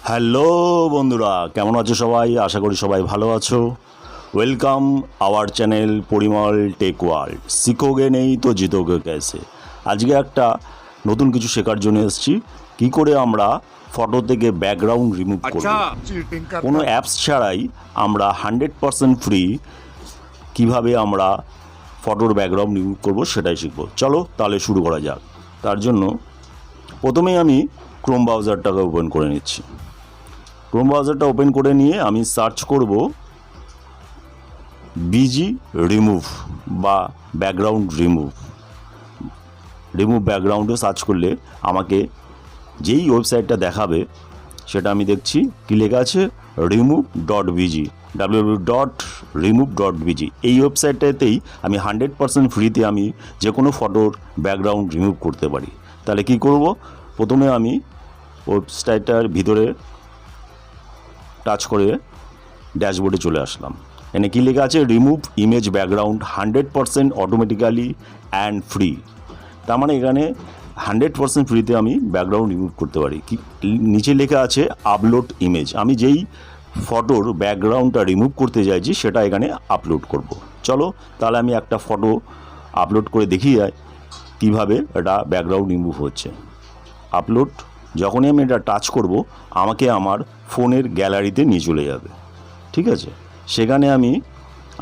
Hello বন্ধুরা, কেমন আছো সবাই? আশা করি সবাই ভালো আছো। Welcome our channel Parimal tech world. শিখোগে নেই তো জিতোগে ক্যাসে। আজকে একটা নতুন কিছু শেখার জন্য এসেছি, কী করে আমরা ফটো থেকে ব্যাকগ্রাউন্ড রিমুভ করব। কোনো অ্যাপস ছাড়াই আমরা 100% ফ্রি কিভাবে আমরা ফটোর ব্যাকগ্রাউন্ড রিমুভ করব সেটাই শিখব। চলো তাহলে শুরু করা যাক। তার জন্য প্রথমেই আমি ক্রোম ব্রাউজারটাকে ওপেন করে নিচ্ছি। ক্রোম ব্রাউজারটা ওপেন করে নিয়ে আমি সার্চ করব বিজি রিমুভ বা ব্যাকগ্রাউন্ড রিমুভ ব্যাকগ্রাউন্ডে সার্চ করলে আমাকে যেই ওয়েবসাইটটা দেখাবে সেটা আমি দেখছি কী লেখা আছে, remove.bg www.remove.bg। এই ওয়েবসাইটটাতেই আমি 100% ফ্রিতে আমি যে কোনো ফটোর ব্যাকগ্রাউন্ড রিমুভ করতে পারি। তাহলে কি করব, প্রথমে আমি ওয়েবসাইটটার ভিতরে টাচ করে ড্যাশবোর্ডে চলে আসলাম। এখানে কী লেখা আছে, remove image background 100% automatically and free. তার মানে এখানে 100% ফ্রিতে আমি ব্যাকগ্রাউন্ড রিমুভ করতে পারি। কি নিচে লেখা আছে আপলোড ইমেজ, আমি যেই ফটোর ব্যাকগ্রাউন্ডটা রিমুভ করতে চাইছি সেটা এখানে আপলোড করব। চলো তাহলে আমি একটা ফটো আপলোড করে দেখি যায় কীভাবে এটা ব্যাকগ্রাউন্ড রিমুভ হচ্ছে। আপলোড যখনই আমি এটা টাচ করব আমাকে আমার ফোনের গ্যালারিতে নিয়ে চলে যাবে। ঠিক আছে, সেখানে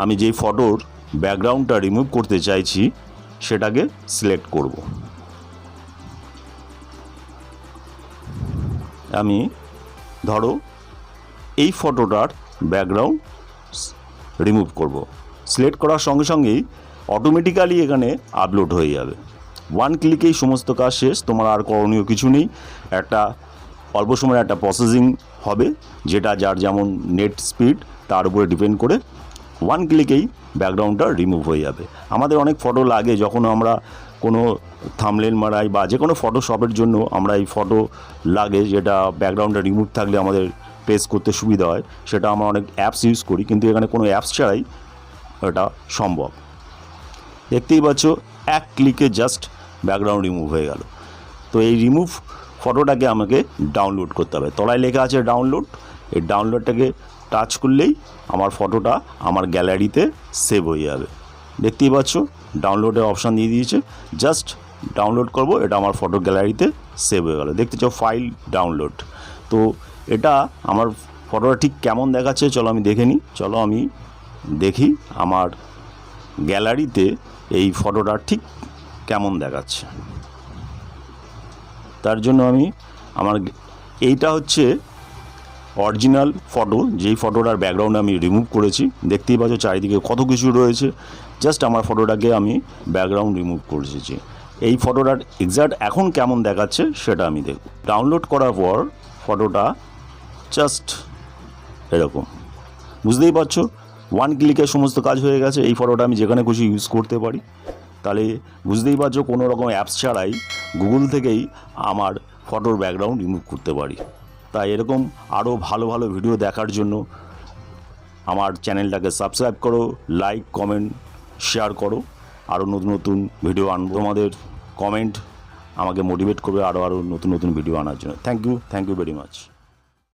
আমি যেই ফটোর ব্যাকগ্রাউন্ডটা রিমুভ করতে চাইছি সেটাকে সিলেক্ট করব। আমি ধরো এই ফটোটার ব্যাকগ্রাউন্ড রিমুভ করব। সিলেক্ট করার সঙ্গে সঙ্গেই অটোমেটিক্যালি এখানে আপলোড হয়ে যাবে। ওয়ান ক্লিকেই সমস্ত কাজ শেষ, তোমার আর করণীয় কিছু নেই। একটা অল্প সময়ের একটা প্রসেসিং হবে, যেটা যার যেমন নেট স্পিড তার উপরে ডিপেন্ড করে ওয়ান ক্লিকেই ব্যাকগ্রাউন্ডটা রিমুভ হয়ে যাবে। আমাদের অনেক ফটো লাগে যখন আমরা কোনো থাম্বনেল মারাই বা যে কোনো ফটোশপের জন্য আমরা এই ফটো লাগে, যেটা ব্যাকগ্রাউন্ডটা রিমুভ থাকলে আমাদের প্রেস করতে সুবিধা হয়, সেটা আমরা অনেক অ্যাপস ইউজ করি, কিন্তু এখানে কোনো অ্যাপস ছাড়াই এটা সম্ভব। দেখতেই পাচ্ছ এক ক্লিকে জাস্ট ব্যাকগ্রাউন্ড রিমুভ হয়ে গেল। তো এই রিমুভ ফটোটাকে আমাকে ডাউনলোড করতে হবে। তলায় লেখা আছে ডাউনলোড, এই ডাউনলোডটাকে টাচ করলেই আমার ফটোটা আমার গ্যালারিতে সেভ হয়ে যাবে। দেখতেই পাচ্ছ ডাউনলোডের অপশান দিয়ে দিয়েছে, জাস্ট ডাউনলোড করব, এটা আমার ফটো গ্যালারিতে সেভ হয়ে গেল। দেখতে চাও ফাইল ডাউনলোড। তো এটা আমার ফটোটা ঠিক কেমন দেখাচ্ছে চলো আমি দেখে নিই। চলো আমি দেখি আমার গ্যালারিতে এই ফটোটা ঠিক কেমন দেখাচ্ছে। তার জন্য এইটা হচ্ছে অরিজিনাল ফটো, যেই ফটোটার ব্যাকগ্রাউন্ড আমি রিমুভ করেছি। দেখতেই পাচ্ছ চারিদিকে কত কিছু রয়েছে, জাস্ট আমার ফটোটাকে আমি ব্যাকগ্রাউন্ড রিমুভ করেছি। এই ফটোটার এক্স্যাক্ট এখন কেমন দেখাচ্ছে সেটা আমি দেখব। ডাউনলোড করার পর ফটোটা জাস্ট এরকম, বুঝতেই পারছো ওয়ান ক্লিকে সমস্ত কাজ হয়ে গেছে। এই ফটোটা আমি যেখানে খুশি ইউজ করতে পারি। তাহলে বুঝতেই পারছো কোনো রকম অ্যাপস ছাড়াই গুগল থেকেই আমার ফটোর ব্যাকগ্রাউন্ড রিমুভ করতে পারি। তাই এরকম আরও ভালো ভালো ভিডিও দেখার জন্য আমার চ্যানেলটাকে সাবস্ক্রাইব করো, লাইক কমেন্ট শেয়ার করো। আরও নতুন নতুন ভিডিও আনবো, তোমাদের কমেন্ট আমাকে মোটিভেট করবে আরও নতুন নতুন ভিডিও আনার জন্য। Thank you very much.